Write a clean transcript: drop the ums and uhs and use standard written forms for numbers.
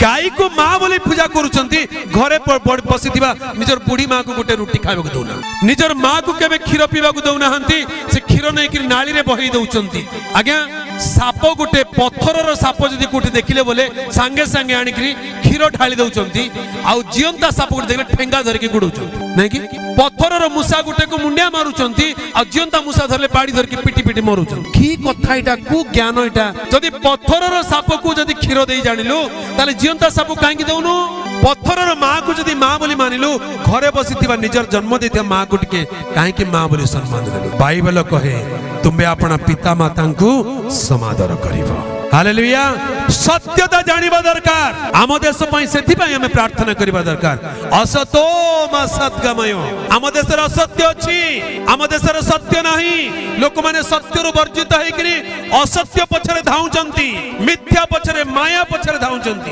गाई को माँ बोली पूजा करुछंती घरे बसिथिबा निजर बुढ़ी माँ को गोटे रुटी खाइबा को दउना निजर माँ को केबे क्षीर पीबा को दउना हंती से क्षीर नै कि नाली रे बही दउचंती आज्ञा साप गोटे पत्थरर साप जदि कोठी देखिले बोले सांगे सांगे आनी क्षीर ढाली दउचंती आउ जियंता साप गोटे देखले ठेंगा धरके गुडउचंती नै कि पत्थरर मूसा गोटे को मुंडिया मारुचंती आ जियंता मूसा धरले बाड़ी धरके पिटी पिटी मारुचंती की कथा एटा को ज्ञान एटा जदि पत्थरर साप को जदि क्षीर देई जानिलु ताले जियंता साप काहे कि दउनु पत्थरर माँ को जदि माँ बोली मानिलु घरे बसिथिबा निजर जन्म देथिबा माँ को टिके काहे कि माँ बोली सम्मान देलु बाइबल कहे तुमे अपना पिता माता को समादर करिवो हालेलुया सत्यता जानिबा दरकार आम देश पई सेथि पई हमें प्रार्थना करिबा दरकार असतो मा सद्गमय आम देश रे असत्य अछि आम देश रे सत्य नाही लोक माने सत्य रु वर्जित हेकरी असत्य पछरे धाउचंती मिथ्या पछरे माया पछरे धाउचंती।